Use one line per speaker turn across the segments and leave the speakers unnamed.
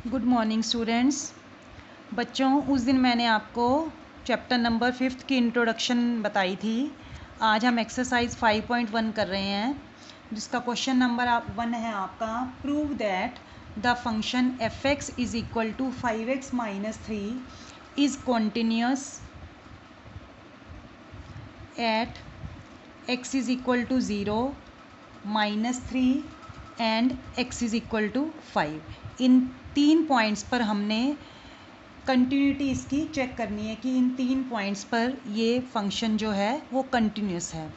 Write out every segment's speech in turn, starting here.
Good morning students. बच्चों, उस दिन मैंने आपको चैप्टर नंबर 5 की इंट्रोडक्शन बताई थी। आज हम एक्सरसाइज 5.1 कर रहे हैं, जिसका क्वेश्चन नंबर 1 है आपका, prove that the function f x is equal to 5x minus 3 is continuous at x is equal to 0, -3 and x is equal to 5। इन 3 पॉइंट्स पर हमने कंटिन्यूटी इसकी चेक करनी है कि इन 3 पॉइंट्स पर ये फंक्शन जो है वो कंटिन्यूस है।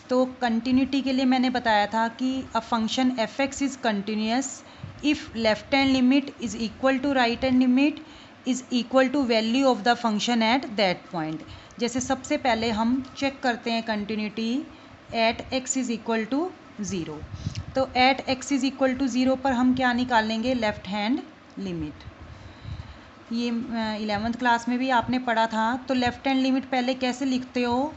तो कंटिन्यूटी के लिए मैंने बताया था कि a function f x is continuous if left hand limit is equal to right hand limit is equal to value of the function at that point. जैसे सबसे पहले हम चेक करते हैं continuity at x is equal to 0। तो at x is equal to 0 पर हम क्या निकालेंगे? Left hand limit. ये 11th क्लास में भी आपने पढ़ा था। तो लेफ्ट हैंड लिमिट पहले कैसे लिखते हो?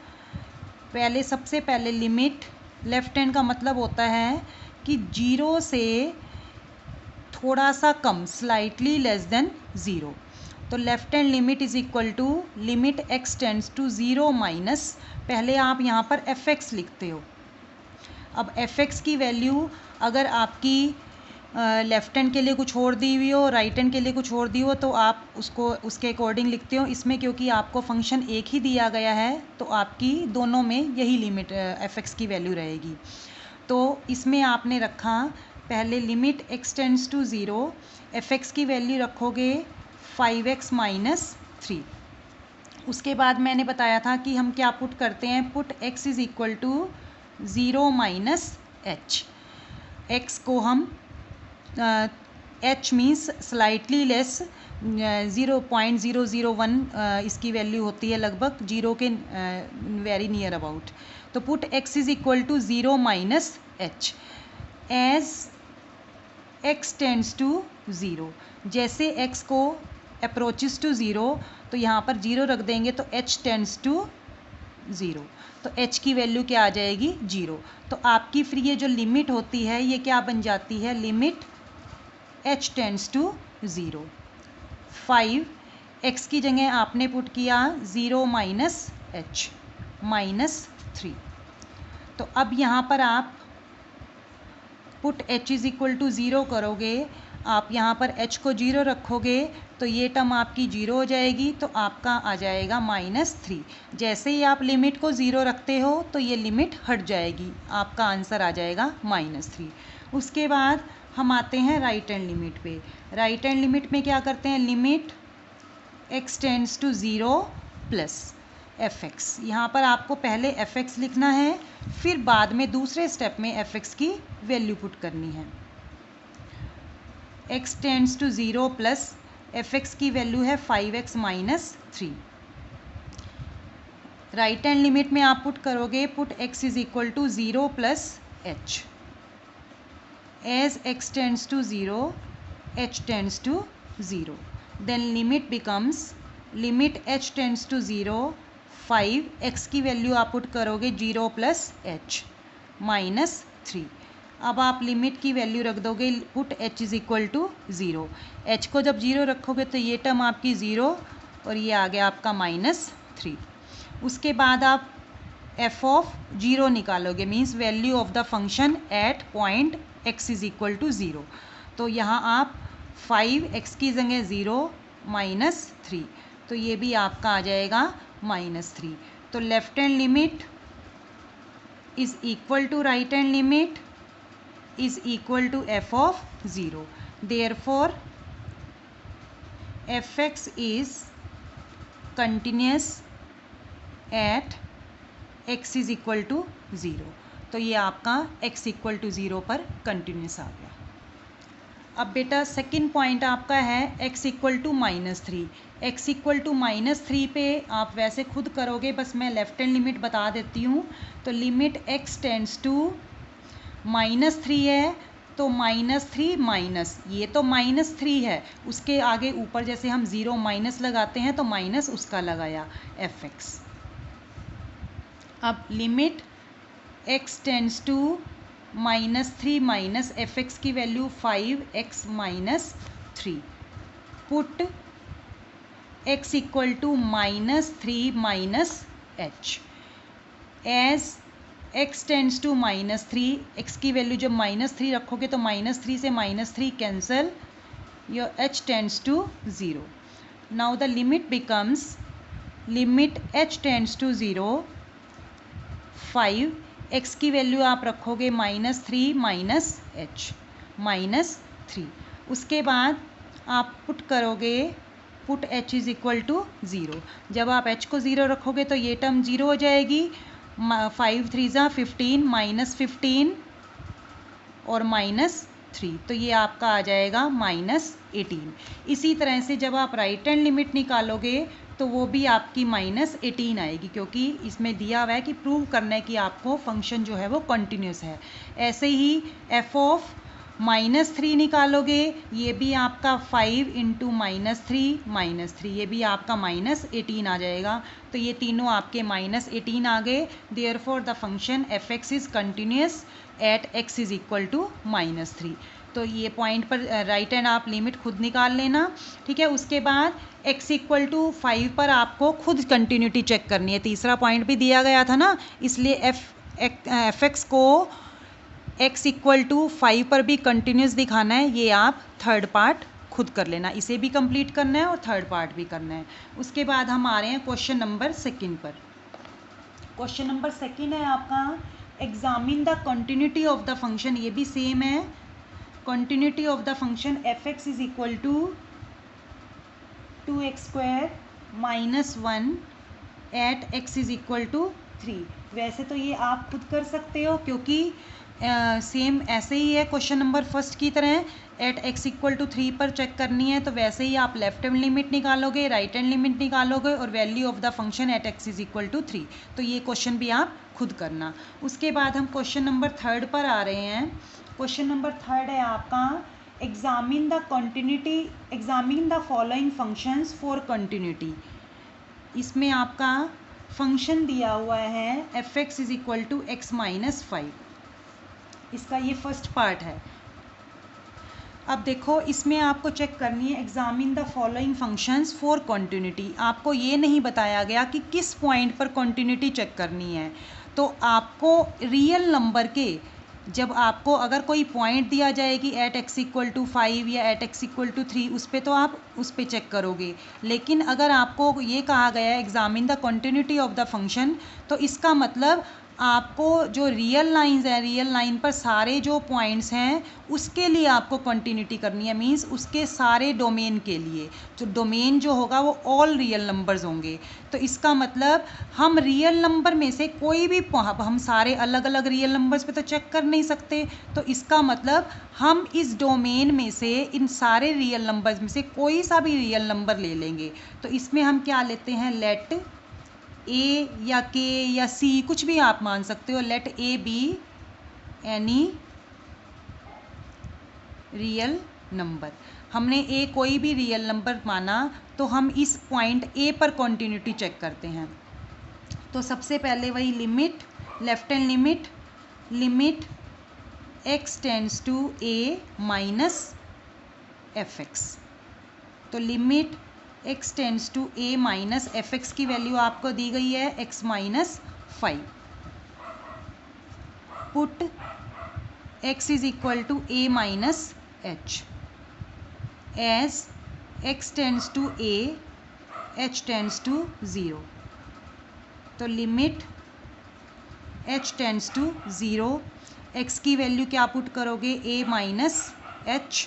पहले सबसे पहले लिमिट, लेफ्ट हैंड का मतलब होता है कि 0 से थोड़ा सा कम, स्लाइटली लेस देन 0। तो left hand limit is equal to limit x tends to 0 minus, पहले आप यहाँ पर एफ एक्स लिखते हो। अब एफ एक्स की वैल्यू अगर आपकी लेफ्ट हैंड के लिए कुछ और दी हुई हो, राइट हैंड के लिए कुछ और दी हो, तो आप उसको उसके अकॉर्डिंग लिखते हो। इसमें क्योंकि आपको फंक्शन एक ही दिया गया है, तो आपकी दोनों में यही लिमिट एफ एक्स की वैल्यू रहेगी। तो इसमें आपने रखा पहले limit x tends to 0, f x की वैल्यू रखोगे 5x माइनस 3। उसके बाद मैंने बताया था कि हम क्या पुट करते हैं, put x is equal to 0 minus h. X को हम h मीन्स स्लाइटली लेस, 0.001 इसकी वैल्यू होती है, लगभग 0 के वेरी नियर अबाउट। तो put x is equal to 0 minus h as x tends to 0। जैसे x को अप्रोचेस टू 0, तो यहाँ पर 0 रख देंगे तो h टेंड्स टू 0, तो h की वैल्यू क्या आ जाएगी? 0। तो आपकी फिर ये जो लिमिट होती है ये क्या बन जाती है? Limit h tends to 0। 5 x की जगह आपने पुट किया 0 माइनस एच माइनस 3। तो अब यहाँ पर आप put h is equal to 0 करोगे, आप यहाँ पर h को 0 रखोगे तो ये टर्म आपकी 0 हो जाएगी, तो आपका आ जाएगा -3। जैसे ही आप लिमिट को 0 रखते हो तो ये लिमिट हट जाएगी, आपका आंसर आ जाएगा -3। उसके बाद हम आते हैं राइट हैंड लिमिट पे। राइट हैंड लिमिट में क्या करते हैं? Limit x tends to 0 plus F x. यहाँ पर आपको पहले एफ एक्स लिखना है, फिर बाद में दूसरे स्टेप में एफ एक्स की वैल्यू पुट करनी है। x tends to 0 plus F x की वैल्यू है 5x minus 3। Right hand limit में आप पुट करोगे, put x is equal to 0 plus H as x tends to 0, h tends to 0, then limit becomes limit h tends to 0, 5x की value आप put करोगे 0 plus H minus 3। अब आप limit की value रख दोगे, put h is equal to 0। h को जब 0 रखोगे तो ये टर्म आपकी 0 और ये आ गया आपका -3। उसके बाद आप f ऑफ 0 निकालोगे, means value of the function at point x is equal to 0। तो यहाँ आप 5x की जगह 0 -3, तो ये भी आपका आ जाएगा -3। तो left hand limit is equal to right hand limit is equal to f of 0. Therefore, fx is continuous at x is equal to 0. तो ये आपका x इक्वल टू 0 पर कंटिन्यूस आ गया। अब बेटा सेकंड पॉइंट आपका है x equal to -3। x equal to -3 पे आप वैसे खुद करोगे, बस मैं लेफ्ट हैंड लिमिट बता देती हूँ। तो लिमिट x टेंड्स टू -3 है, तो -3 माइनस, ये तो -3 है, उसके आगे ऊपर जैसे हम 0 माइनस लगाते हैं तो माइनस उसका लगाया एफ एक्स। अब limit x tends to -3 minus F x की value 5x minus 3, put x equal to -3 minus h as x tends to -3, x की वैल्यू जब -3 रखोगे तो -3 से -3 cancel, your h tends to 0. Now the limit becomes limit h tends to 0 5, x की value आप रखोगे -3 minus h -3. उसके बाद आप पुट करोगे, put h is equal to 0. जब आप h को 0 रखोगे तो ये टर्म 0 हो जाएगी. 5 3 ज़ा 15 -15 और -3, तो ये आपका आ जाएगा -18. इसी तरह से जब आप राइट हैंड लिमिट निकालोगे तो वो भी आपकी -18 आएगी, क्योंकि इसमें दिया हुआ है कि प्रूव करना है कि आपको फंक्शन जो है वो कंटिन्यूस है. ऐसे ही f ऑफ -3 निकालोगे, ये भी आपका 5 इंटू -3 ये भी आपका -18 आ जाएगा. तो ये तीनों आपके -18 आ गए. Therefore the function f(x) is continuous at x is equal to -3. तो ये पॉइंट पर राइट हैंड आप लिमिट खुद निकाल लेना, ठीक है. उसके बाद x इक्वल टू 5 पर आपको खुद कंटिन्यूटी चेक करनी है. तीसरा पॉइंट भी दिया गया था ना, इसलिए f(x) को x इक्वल टू 5 पर भी कंटिन्यूस दिखाना है. ये आप थर्ड पार्ट खुद कर लेना, इसे भी कंप्लीट करना है और थर्ड पार्ट भी करना है. उसके बाद हम आ रहे हैं क्वेश्चन नंबर 2 पर. क्वेश्चन नंबर 2 है आपका examine the continuity of the function. ये भी सेम है. Continuity of the function f(x) is equal to 2x² -1 at x is equal to 3. वैसे तो ये आप खुद कर सकते हो, क्योंकि सेम ऐसे ही है क्वेश्चन नंबर 1 की तरह. एट x इक्वल टू 3 पर चेक करनी है, तो वैसे ही आप लेफ्ट हैंड लिमिट निकालोगे, राइट हैंड लिमिट निकालोगे और value of the function at x is equal to 3. तो ये क्वेश्चन भी आप खुद करना. उसके बाद हम क्वेश्चन नंबर 3 पर आ रहे हैं. क्वेश्चन नंबर 3 है आपका examine the continuity, examine the following functions for continuity. इसमें आपका फंक्शन दिया हुआ है f(x) is equal to x -5. इसका ये फर्स्ट पार्ट है. अब देखो, इसमें आपको चेक करनी है examine the following functions for continuity. आपको ये नहीं बताया गया कि किस पॉइंट पर कंटिन्यूटी चेक करनी है. तो आपको रियल नंबर के, जब आपको अगर कोई पॉइंट दिया जाए कि एट x इक्वल टू 5 या एट x इक्वल टू 3, उस पर तो आप उस पर चेक करोगे. लेकिन अगर आपको ये कहा गया है examine the continuity of the function, तो इसका मतलब आपको जो रियल लाइंस हैं, रियल लाइन पर सारे जो पॉइंट्स हैं उसके लिए आपको कंटिन्यूटी करनी है. मींस उसके सारे डोमेन के लिए, जो डोमेन जो होगा वो ऑल रियल नंबर्स होंगे. तो इसका मतलब हम रियल नंबर में से कोई भी, हम सारे अलग अलग रियल नंबर्स पे तो चेक कर नहीं सकते. तो इसका मतलब हम इस डोमेन में से, इन सारे रियल नंबर्स में से कोई सा भी रियल नंबर ले लेंगे. तो इसमें हम क्या लेते हैं, लेट ए या के या सी, कुछ भी आप मान सकते हो. Let a be any real number. हमने ए कोई भी रियल नंबर माना, तो हम इस पॉइंट ए पर कंटिन्यूटी चेक करते हैं. तो सबसे पहले वही limit, left hand limit, limit x tends to a minus f(x). तो limit x tends to a minus f(x) की वैल्यू आपको दी गई है x -5. Put x is equal to a minus h as x tends to a, h tends to 0. तो limit h tends to 0, x की value क्या put करोगे, a minus h,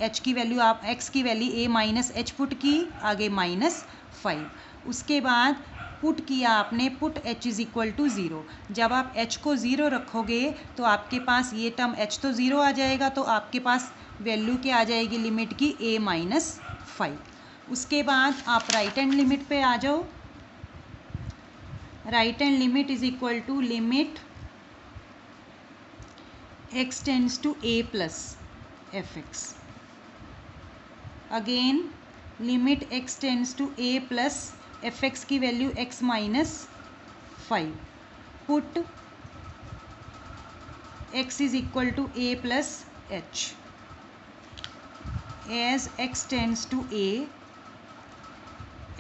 h की वैल्यू आप, x की value a minus h put की, आगे -5. उसके बाद पुट किया आपने, put h is equal to 0. जब आप h को 0 रखोगे तो आपके पास ये टर्म h तो 0 आ जाएगा, तो आपके पास वैल्यू क्या आ जाएगी लिमिट की, a -5. उसके बाद आप राइट हैंड लिमिट पे आ जाओ. Right hand limit is equal to limit x tends to a plus f(x). Again limit x tends to a plus f(x) की value x -5. Put x is equal to a plus h. as x tends to a,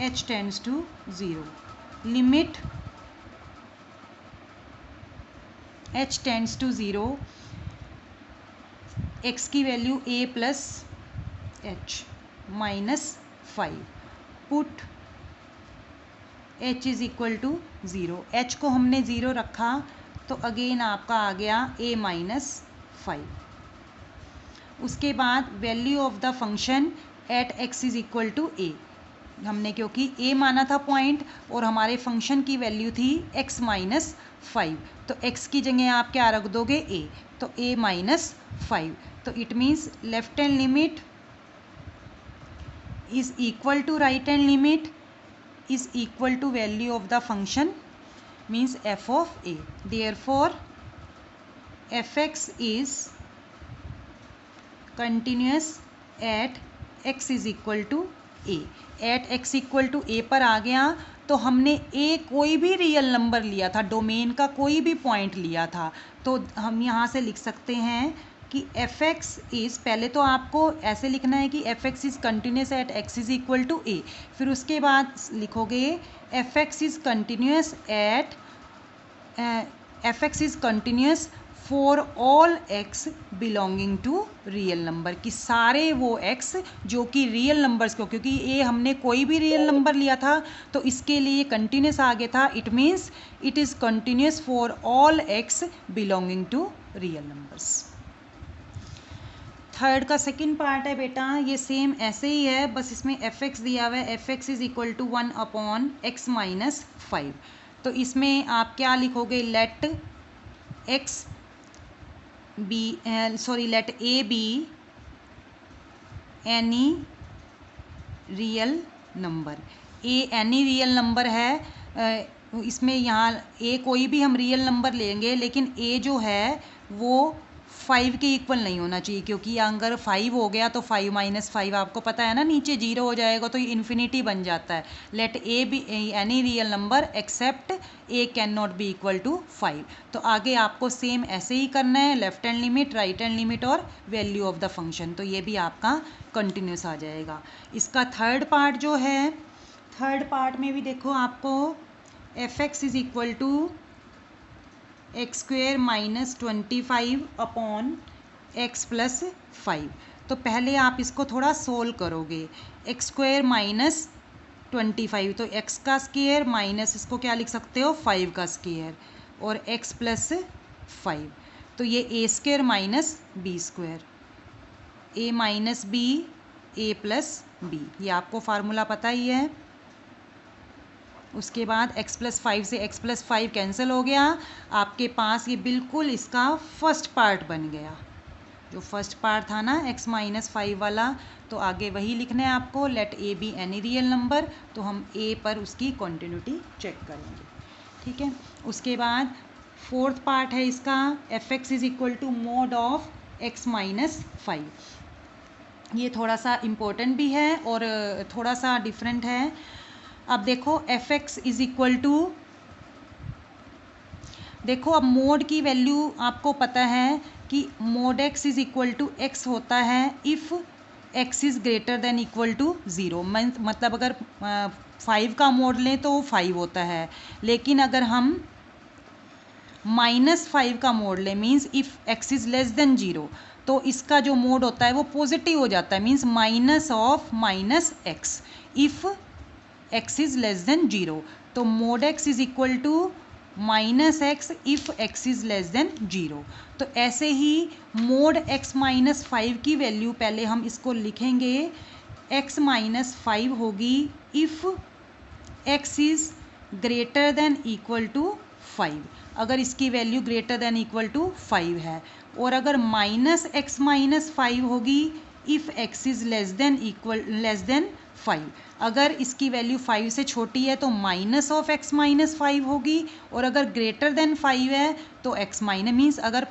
h tends to 0. Limit h tends to 0, x की value a plus h minus 5. Put h is equal to 0. h को हमने 0 रखा तो again आपका आ गया a minus 5. उसके बाद value of the function at x is equal to a. हमने क्योंकि a माना था पॉइंट और हमारे फंक्शन की वैल्यू थी x माइनस 5, तो x की जगह आप क्या रख दोगे a, तो a माइनस 5. तो it means left hand limit is equal to right hand limit is equal to value of the function means f of a. Therefore fx is continuous at x is equal to a. at x equal to a पर आ गया तो हमने a कोई भी real number लिया था, domain का कोई भी पॉइंट लिया था, तो हम यहाँ से लिख सकते हैं कि fx इज़, पहले तो आपको ऐसे लिखना है कि fx is continuous at x is equal to a. फिर उसके बाद लिखोगे fx is continuous at fx is continuous for all x belonging to real number, कि सारे वो x जो कि रियल नंबर्स को, क्योंकि ये हमने कोई भी रियल नंबर लिया था तो इसके लिए कंटिन्यूस आगे था. It means it is continuous for all x belonging to real numbers. Third का सेकंड पार्ट है बेटा, ये सेम ऐसे ही है, बस इसमें fx दिया हुआ है. fx is equal to 1 upon x minus 5. तो इसमें आप क्या लिखोगे, let x be let a be any real number. a any real number है, इसमें यहाँ a कोई भी हम रियल नंबर लेंगे, लेकिन a जो है वो 5 के इक्वल नहीं होना चाहिए, क्योंकि अगर 5 हो गया तो 5 माइनस 5 आपको पता है ना, नीचे 0 हो जाएगा तो ये इन्फिनिटी बन जाता है. Let a be any real number except a cannot be equal to 5. तो आगे आपको सेम ऐसे ही करना है, left hand limit, right hand limit और वैल्यू ऑफ द फंक्शन, तो ये भी आपका कंटिन्यूस आ जाएगा. इसका थर्ड पार्ट जो है, थर्ड पार्ट में भी देखो आपको fx is equal to x square minus 25 upon x plus 5. तो पहले आप इसको थोड़ा सोल्व करोगे. एक्स स्क्वेयर माइनस 25, तो एक्स का स्क्वेयर माइनस इसको क्या लिख सकते हो 5 का स्क्वेयर, और एक्स प्लस 5, तो ये ए स्क्वेयर माइनस बी स्क्वेयर, ए माइनस बी ए प्लस बी, ये आपको फार्मूला पता ही है. उसके बाद x प्लस 5 से x प्लस 5 कैंसिल हो गया, आपके पास ये बिल्कुल इसका फर्स्ट पार्ट बन गया. जो फर्स्ट पार्ट था ना x माइनस 5 वाला, तो आगे वही लिखना है आपको, let a be any real number, तो हम a पर उसकी कॉन्टिन्यूटी चेक करेंगे. ठीक है. उसके बाद फोर्थ पार्ट है इसका, fx is equal to mod of x minus 5. ये थोड़ा सा इम्पोर्टेंट भी है और थोड़ा सा डिफरेंट है. अब देखो fx इज इक्वल टू, देखो अब मोड की वैल्यू आपको पता है कि mod x is equal to x होता है if x is greater than equal to 0. मतलब अगर 5 का मोड लें तो वो 5 होता है, लेकिन अगर हम -5 का मोड लें means if x is less than 0, तो इसका जो मोड होता है वो पॉजिटिव हो जाता है, means minus of minus x if x is less than 0. तो mod x is equal to minus x if x is less than 0. तो ऐसे ही मोड x माइनस 5 की वैल्यू पहले हम इसको लिखेंगे, x माइनस 5 होगी if x is greater than equal to 5, अगर इसकी value greater than equal to 5 है. और अगर माइनस x माइनस 5 होगी if x is less than 5, अगर इसकी वैल्यू 5 से छोटी है तो माइनस ऑफ x माइनस 5 होगी, और अगर ग्रेटर देन 5 है तो x माइनस मीन्स अगर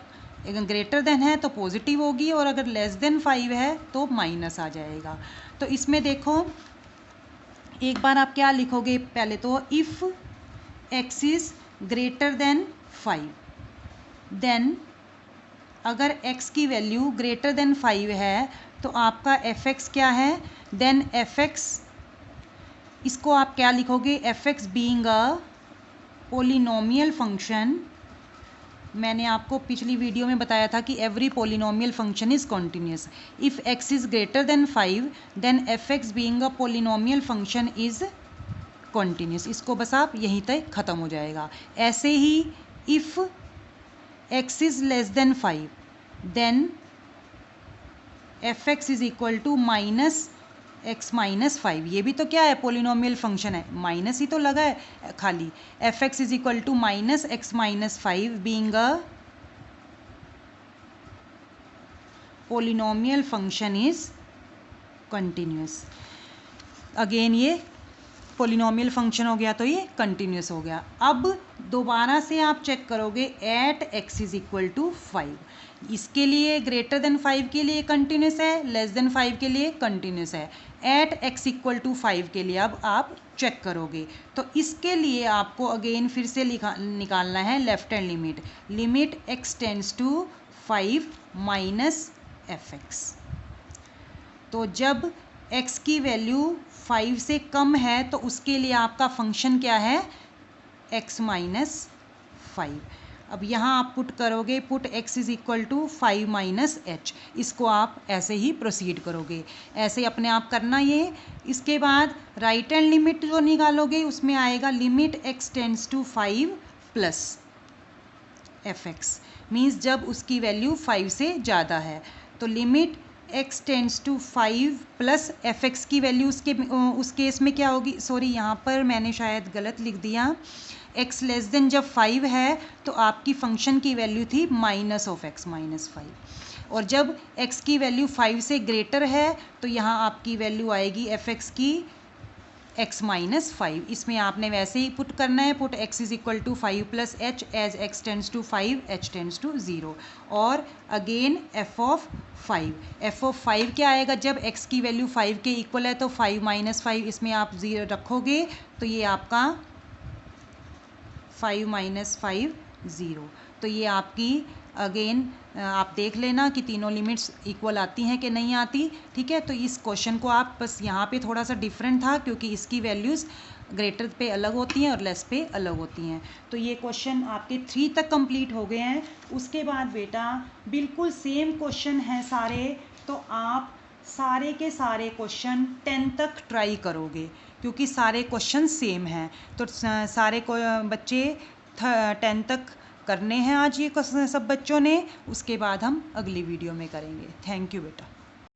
ग्रेटर देन है तो पॉजिटिव होगी, और अगर लेस देन 5 है तो माइनस आ जाएगा. तो इसमें देखो एक बार आप क्या लिखोगे, पहले तो if x is greater than 5, then अगर x की वैल्यू ग्रेटर देन 5 है तो आपका एफ एक्स क्या है, देन एफ एक्स, इसको आप क्या लिखोगे, F X being a polynomial function. मैंने आपको पिछली वीडियो में बताया था कि every polynomial function is continuous. If X is greater than 5 then F X being a polynomial function is continuous. इसको बस आप यहीं तक ख़त्म हो जाएगा। ऐसे ही if X is less than 5 then F x is equal to minus X minus 5। ये भी तो क्या है, पोलिनोमियल फंक्शन है, माइनस ही तो लगा है खाली। F x is equal to minus X minus 5 being a polynomial function is continuous. Again ये पोलिनोमियल फंक्शन हो गया तो ये कंटिन्यूस हो गया। अब दोबारा से आप चेक करोगे at X is equal to 5, इसके लिए ग्रेटर देन 5 के लिए कंटिन्यूस है, लेस देन 5 के लिए कंटिन्यूस है। एट एक्स इक्वल टू 5 के लिए अब आप चेक करोगे तो इसके लिए आपको अगेन फिर से निकालना है left hand limit, limit x tends to 5 minus F X. तो जब x की वैल्यू 5 से कम है तो उसके लिए आपका फंक्शन क्या है, x माइनस 5। अब यहाँ आप पुट करोगे, put x is equal to 5 minus H, इसको आप ऐसे ही प्रोसीड करोगे, ऐसे अपने आप करना ये। इसके बाद राइट हैंड लिमिट जो निकालोगे उसमें आएगा limit x tends to 5 plus F X, means जब उसकी वैल्यू 5 से ज़्यादा है तो limit x tends to 5 plus F x की वैल्यू उस केस में क्या होगी, सॉरी यहाँ पर मैंने शायद गलत लिख दिया, x लेस देन जब 5 है तो आपकी फंक्शन की वैल्यू थी माइनस ऑफ x माइनस 5, और जब x की वैल्यू 5 से ग्रेटर है तो यहाँ आपकी वैल्यू आएगी एफ एक्स की x माइनस 5। इसमें आपने वैसे ही पुट करना है, put x is equal to 5 plus H as x tends to 5 h tends to 0, और अगेन f ऑफ 5 क्या आएगा, जब x की वैल्यू 5 के इक्वल है तो 5 माइनस 5, इसमें आप 0 रखोगे तो ये आपका 5 माइनस 5 0। तो ये आपकी अगेन आप देख लेना कि तीनों लिमिट्स इक्वल आती हैं कि नहीं आती, ठीक है। तो इस क्वेश्चन को आप बस यहाँ पे थोड़ा सा डिफरेंट था क्योंकि इसकी वैल्यूज़ ग्रेटर पे अलग होती हैं और लेस पे अलग होती हैं। तो ये क्वेश्चन आपके 3 तक कंप्लीट हो गए हैं। उसके बाद बेटा बिल्कुल सेम क्वेश्चन हैं सारे, तो आप सारे के सारे क्वेश्चन 10 तक ट्राई करोगे क्योंकि सारे क्वेश्चन सेम हैं। तो सारे को बच्चे 10 तक करने हैं आज ये सब बच्चों ने, उसके बाद हम अगली वीडियो में करेंगे। थैंक यू बेटा।